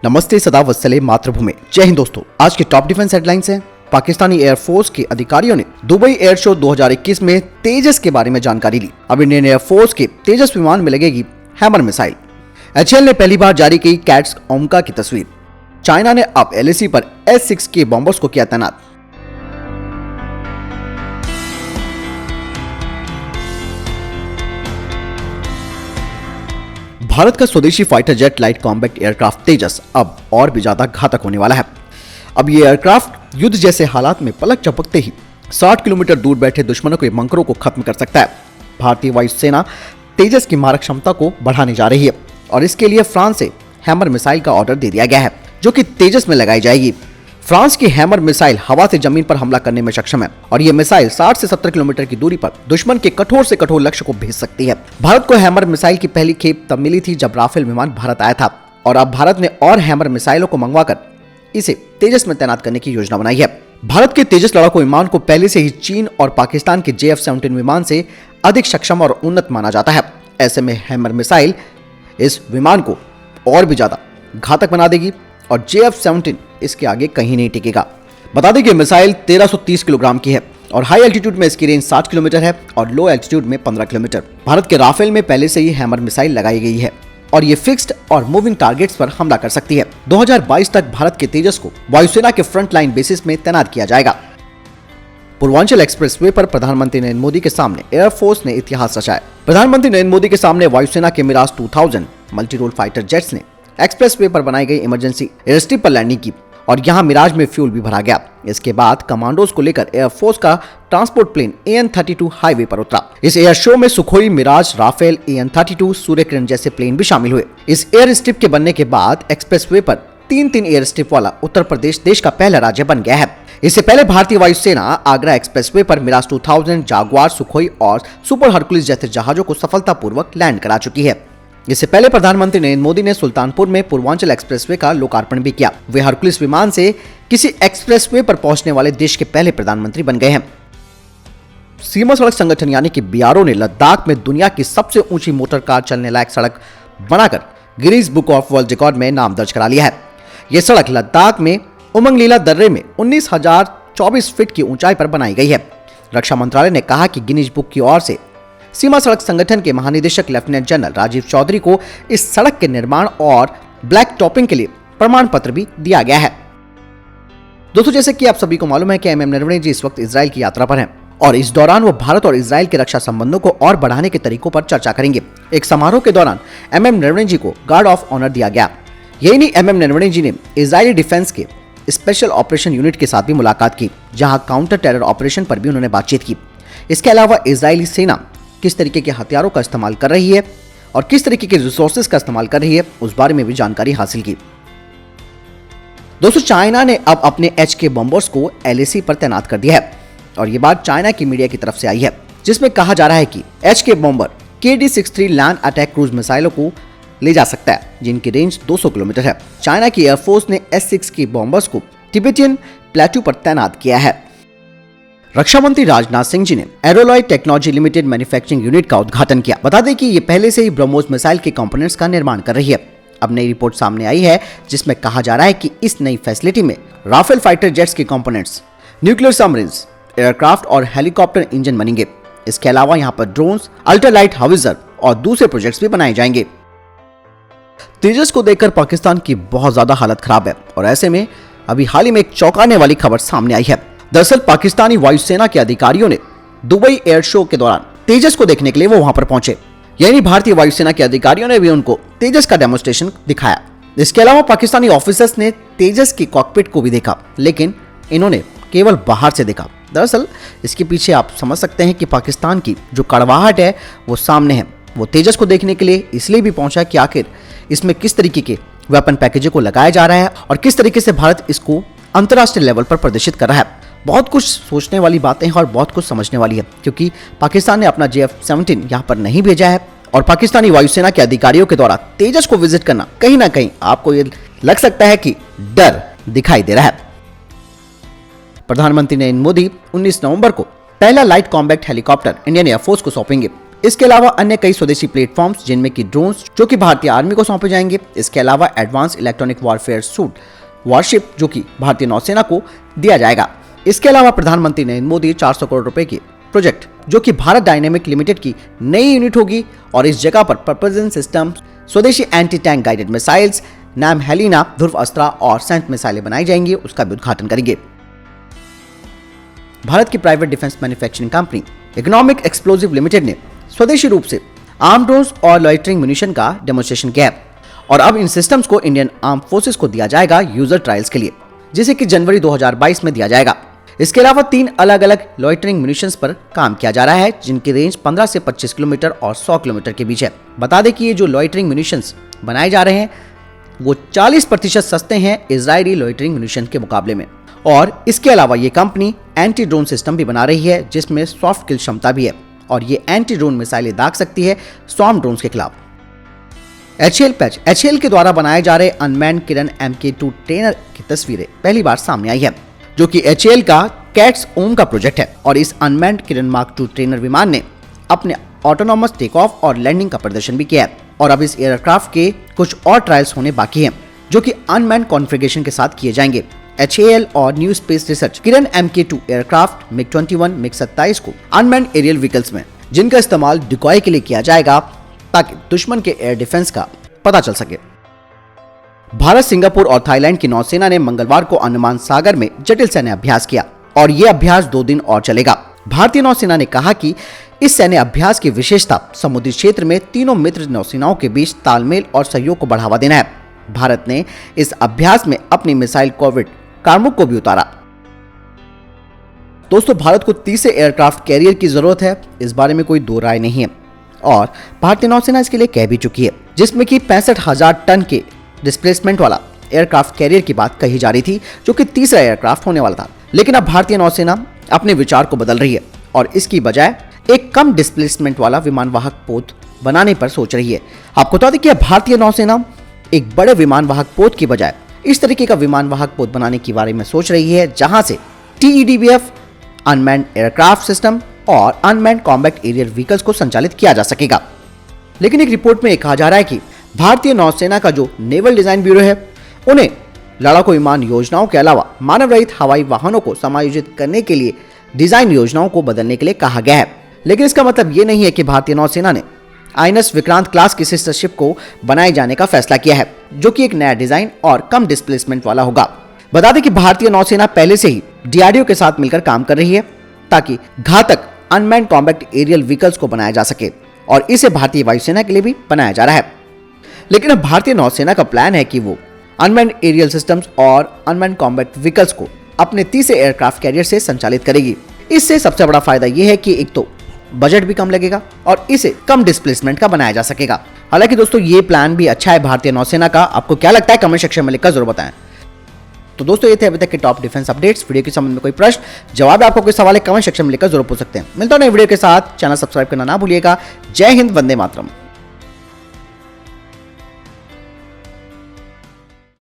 नमस्ते, सदा वत्सले मातृभूमि। जय हिंद दोस्तों। आज की टॉप डिफेंस हेडलाइंस हैं। पाकिस्तानी एयरफोर्स के अधिकारियों ने दुबई एयर शो 2021 में तेजस के बारे में जानकारी ली। अब इंडियन एयरफोर्स के तेजस विमान में लगेगी हैमर मिसाइल। एचएएल ने पहली बार जारी की कैट्स ओमका की तस्वीर। चाइना ने अब एलएसी पर S-6 के बॉम्बर्स को किया तैनात। भारत का स्वदेशी fighter jet light combat aircraft Tejas अब और भी ज्यादा घातक होने वाला है। अब ये एयरक्राफ्ट युद्ध जैसे हालात में पलक झपकते ही 60 किलोमीटर दूर बैठे दुश्मनों के बंकरों को खत्म कर सकता है। भारतीय वायुसेना तेजस की मारक क्षमता को बढ़ाने जा रही है और इसके लिए फ्रांस से हैमर मिसाइल का ऑर्डर दे दिया गया है, जो कि तेजस में लगाई जाएगी। फ्रांस की हैमर मिसाइल हवा से जमीन पर हमला करने में सक्षम है और ये मिसाइल 60 से 70 किलोमीटर की दूरी पर दुश्मन के कठोर से कठोर लक्ष्य को भेज सकती है। भारत को हैमर मिसाइल की पहली खेप तब मिली थी जब राफेल विमान भारत आया था और अब भारत ने और हैमर मिसाइलों को मंगवाकर इसे तेजस में तैनात करने की योजना बनाई है। भारत के तेजस लड़ाकू विमान को पहले से ही चीन और पाकिस्तान के JF-17 विमान से अधिक सक्षम और उन्नत माना जाता है। ऐसे में हैमर मिसाइल इस विमान को और भी ज्यादा घातक बना देगी और JF-17 इसके आगे कहीं नहीं टिकेगा। बता दें कि मिसाइल 1330 किलोग्राम की है और हाई एल्टीट्यूड में इसकी रेंज 60 किलोमीटर है और लो एल्टीट्यूड में 15 किलोमीटर। भारत के राफेल में पहले से ही हैमर मिसाइल लगाई गई है और ये फिक्स्ड और मूविंग टारगेट्स पर हमला कर सकती है। 2022 तक भारत के तेजस को वायुसेना के फ्रंट लाइन बेसिस में तैनात किया जाएगा। पूर्वांचल एक्सप्रेसवे पर प्रधानमंत्री नरेंद्र मोदी के सामने एयरफोर्स ने इतिहास रचाया। प्रधानमंत्री नरेंद्र मोदी के सामने वायुसेना के Mirage 2000 multi role fighter jets ने एक्सप्रेसवे पर बनाई गई इमरजेंसी एयरस्ट्रिप पर लैंडिंग की और यहां मिराज में फ्यूल भी भरा गया। इसके बाद कमांडोज को लेकर एयरफोर्स का ट्रांसपोर्ट प्लेन AN-32 हाईवे पर उतरा। इस एयर शो में Sukhoi, Miraj, Rafale, AN-32, Surya Kiran जैसे प्लेन भी शामिल हुए। इस एयर स्ट्रिप के बनने के बाद एक्सप्रेसवे पर 3 एयर स्ट्रिप वाला उत्तर प्रदेश देश का पहला राज्य बन गया है। इससे पहले भारतीय वायुसेना आगरा एक्सप्रेसवे पर मिराज 2000, जागवार, सुखोई और सुपर हरकुलिस जैसे जहाजों को सफलतापूर्वक लैंड करा चुकी है। इससे पहले प्रधानमंत्री नरेंद्र मोदी ने सुल्तानपुर में पूर्वांचल एक्सप्रेसवे का लोकार्पण भी किया। वे हरकुलिस विमान से किसी एक्सप्रेसवे पर पहुंचने वाले देश के पहले प्रधानमंत्री बन गए हैं। सीमा सड़क संगठन यानी कि BRO ने लद्दाख में दुनिया की सबसे ऊंची मोटर कार चलने लायक सड़क बनाकर Guinness book of world record में नाम दर्ज करा लिया है। यह सड़क लद्दाख में उमंगलीला दर्रे में 19,024 फीट की ऊंचाई पर बनाई गई है। रक्षा मंत्रालय ने कहा कि गिनीज बुक की ओर से सीमा सड़क संगठन के महानिदेशक लेफ्टिनेंट जनरल राजीव चौधरी को इस सड़क के निर्माण और ब्लैक टॉपिंग के लिए प्रमाण पत्र भी दिया गया है। दोस्तों, जैसे कि आप सभी को मालूम है कि MM नरवणे जी इस वक्त इजराइल की यात्रा पर हैं और इस दौरान वो भारत और इजराइल के रक्षा संबंधों को और बढ़ाने के तरीकों पर चर्चा करेंगे। एक समारोह के दौरान MM नरवणे जी को गार्ड ऑफ ऑनर दिया गया। यही नहीं, MM नरवणे जी ने इजरायली डिफेंस के स्पेशल ऑपरेशन यूनिट के साथ भी मुलाकात की, जहां काउंटर टेरर ऑपरेशन पर भी उन्होंने बातचीत की। इसके अलावा इजरायली सेना किस तरीके के हथियारों का इस्तेमाल कर रही है और किस तरीके के रिसोर्सेज का इस्तेमाल कर रही है, उस बारे में भी जानकारी हासिल की। दोस्तों, चाइना ने अब अपने HK बॉम्बर्स को LAC पर तैनात कर दिया है और ये बात चाइना की मीडिया की तरफ से आई है, जिसमें कहा जा रहा है कि HK bomber KD-63 land attack cruise मिसाइलों को ले जा सकता है, जिनकी रेंज 200 किलोमीटर है। चाइना की एयरफोर्स ने S-6 के बॉम्बर्स को तिब्बतियन प्लेटू पर तैनात किया है। रक्षा मंत्री राजनाथ सिंह जी ने एरोलॉय टेक्नोलॉजी लिमिटेड मैन्युफैक्चरिंग यूनिट का उद्घाटन किया। बता दें कि ये पहले से ही ब्रह्मोस मिसाइल के कंपोनेंट्स का निर्माण कर रही है। अब नई रिपोर्ट सामने आई है, जिसमें कहा जा रहा है कि इस नई फैसिलिटी में राफेल फाइटर जेट्स के कंपोनेंट्स, न्यूक्लियर सबमरीन्स, एयरक्राफ्ट और हेलीकॉप्टर इंजन बनेंगे। इसके अलावा यहाँ पर ड्रोन्स, अल्ट्रालाइट हाविजर और दूसरे प्रोजेक्ट्स भी बनाए जाएंगे। तेजस को देखकर पाकिस्तान की बहुत ज्यादा हालत खराब है और ऐसे में अभी हाल ही में एक चौंकाने वाली खबर सामने आई है। दरअसल पाकिस्तानी वायुसेना के अधिकारियों ने दुबई एयर शो के दौरान तेजस को देखने के लिए वो वहां पर पहुंचे। यानी भारतीय वायुसेना के अधिकारियों ने भी उनको तेजस का डेमोन्स्ट्रेशन दिखाया। इसके अलावा पाकिस्तानी ऑफिसर्स ने तेजस की कॉकपिट को भी देखा, लेकिन इन्होंने केवल बाहर से देखा। दरअसल इसके पीछे आप समझ सकते हैं कि पाकिस्तान की जो कड़वाहट है वो सामने है। वो तेजस को देखने के लिए इसलिए भी पहुंचा कि आखिर इसमें किस तरीके के वेपन पैकेजों को लगाया जा रहा है और किस तरीके से भारत इसको अंतर्राष्ट्रीय लेवल पर प्रदर्शित कर रहा है। बहुत कुछ सोचने वाली बातें हैं और बहुत कुछ समझने वाली है, क्योंकि पाकिस्तान ने अपना JF-17 यहाँ पर नहीं भेजा है और पाकिस्तानी वायुसेना के अधिकारियों के द्वारा तेजस को विजिट करना कहीं ना कहीं आपको ये लग सकता है कि डर दिखाई दे रहा है। प्रधानमंत्री नरेंद्र मोदी 19 नवंबर को पहला light combat helicopter Indian air force को सौंपेंगे। इसके अलावा अन्य कई स्वदेशी प्लेटफॉर्म्स जिनमें कि ड्रोन्स जो कि भारतीय आर्मी को सौंपे जाएंगे। इसके अलावा advance electronic warfare suit worship जो कि भारतीय नौसेना को दिया जाएगा। इसके अलावा प्रधानमंत्री नरेंद्र मोदी 400 करोड़ रुपए के प्रोजेक्ट जो कि भारत डायनेमिक लिमिटेड की नई यूनिट होगी और इस जगह पर प्रपोजन सिस्टम, स्वदेशी एंटी टैंक गाइडेड मिसाइल्स, नाम हेलिना, ध्रुव अस्त्रा और सेंट मिसाइलें बनाई जाएंगी, उसका भी उद्घाटन करेंगे। भारत की private defence manufacturing company economic explosive limited ने स्वदेशी रूप से आर्म ड्रोन्स और लॉइटरिंग म्यूनिशन का डेमोन्स्ट्रेशन किया है और अब इन सिस्टम्स को इंडियन आर्म फोर्सेस को दिया जाएगा यूजर ट्रायल्स के लिए, जिसे कि जनवरी 2022 में दिया जाएगा। इसके अलावा 3 अलग अलग लॉइटरिंग म्यूनिशंस पर काम किया जा रहा है जिनकी रेंज 15 से 25 किलोमीटर और 100 किलोमीटर के बीच है। बता दें कि ये जो लॉइटरिंग म्यूनिशंस बनाए जा रहे हैं वो 40% सस्ते हैं इजरायली लॉइटरिंग म्यूनिशन के मुकाबले में। और इसके अलावा ये कंपनी एंटी ड्रोन सिस्टम भी बना रही है जिसमें सॉफ्ट किल क्षमता भी है और ये एंटी ड्रोन मिसाइलें दाग सकती है स्वार्म ड्रोन्स के खिलाफ। HAL पैच HAL के द्वारा बनाए जा रहे अनमैन्ड किरण MK2 ट्रेनर की तस्वीरें पहली बार सामने आई है जो कि HAL का कैट्स ओम का प्रोजेक्ट है और इस अनमैन्ड किरण मार्क 2 ट्रेनर विमान ने अपने ऑटोनॉमस टेक ऑफ और लैंडिंग का प्रदर्शन भी किया है और अब इस एयरक्राफ्ट के कुछ और ट्रायल्स होने बाकी हैं जो कि अनमैन्ड कॉन्फ़िगरेशन के साथ किए जाएंगे। HAL और न्यू स्पेस रिसर्च किरण MK2 एयरक्राफ्ट MiG-21 MiG-27 को अनमैन्ड एरियल व्हीकल्स में जिनका इस्तेमाल डिकॉय के लिए किया जाएगा ताकि दुश्मन के एयर डिफेंस का पता चल सके। भारत, सिंगापुर और थाईलैंड की नौसेना ने मंगलवार को अंडमान सागर में जटिल सैन्य अभ्यास किया और ये अभ्यास 2 दिन और चलेगा। भारतीय नौसेना ने कहा कि इस सैन्य अभ्यास की विशेषता समुद्री क्षेत्र में तीनों मित्र नौसेनाओं के बीच तालमेल और सहयोग को बढ़ावा देना है। भारत ने इस अभ्यास में अपनी मिसाइल कॉर्वेट कार्मुक को भी उतारा। दोस्तों, भारत को तीसरे एयरक्राफ्ट कैरियर की जरूरत है, इस बारे में कोई दो राय नहीं है और भारतीय नौसेना इसके लिए कह भी चुकी है, जिसमें कि 65,000 टन के डिस्प्लेसमेंट वाला एयरक्राफ्ट कैरियर की बात कही जा रही थी जो कि तीसरा एयरक्राफ्ट होने वाला था। लेकिन अब भारतीय नौसेना अपने विचार को बदल रही है और इसकी बजाय एक कम डिस्प्लेसमेंट वाला विमान वाहक पोत बनाने पर सोच रही है। आपको बता दें कि भारतीय नौसेना एक बड़े विमान वाहक पोत की बजाय इस तरीके का विमान वाहक पोत बनाने के बारे में सोच रही है जहां से TEDBF, अनमैन्ड एयरक्राफ्ट सिस्टम और अनमैन्ड कॉम्बैट एरियल व्हीकल्स को संचालित किया जा सकेगा। लेकिन एक रिपोर्ट में कहा जा रहा है कि भारतीय नौसेना का जो नेवल डिजाइन ब्यूरो है उन्हें लड़ाकू विमान योजनाओं के अलावा मानव रहित हवाई वाहनों को समायोजित करने के लिए डिजाइन योजनाओं को बदलने के लिए कहा गया है। लेकिन इसका मतलब ये नहीं है कि भारतीय नौसेना ने INS विक्रांत क्लास की सिस्टर शिप को बनाए जाने का फैसला किया है जो कि एक नया डिजाइन और कम डिस्प्लेसमेंट वाला होगा। बता दें कि भारतीय नौसेना पहले से ही DRDO के साथ मिलकर काम कर रही है ताकि घातक अनमैन्ड कॉम्बैट एरियल व्हीकल्स को बनाया जा सके और इसे भारतीय वायुसेना के लिए भी बनाया जा रहा है। लेकिन अब भारतीय नौसेना का प्लान है कि वो अनमैन्ड एरियल सिस्टम्स और अनमैन्ड कॉम्बैट व्हीकल्स को अपने तीसरे एयरक्राफ्ट कैरियर से संचालित करेगी। इससे सबसे बड़ा फायदा यह है कि एक तो बजट भी कम लगेगा और इसे कम डिस्प्लेसमेंट का बनाया जा सकेगा। हालांकि दोस्तों ये प्लान भी अच्छा है भारतीय नौसेना का। आपको क्या लगता है कमेंट सेक्शन में लिखकर जरूर बताएं। तो दोस्तों ये थे अभी तक के टॉप डिफेंस अपडेट्स। वीडियो के संबंध में कोई प्रश्न जवाब आपको कोई सवाल है कमेंट सेक्शन में लिखकर जरूर पूछ सकते हैं। मिलता हूं नए वीडियो के साथ। चैनल सब्सक्राइब करना ना भूलिएगा। जय हिंद, वंदे मातरम।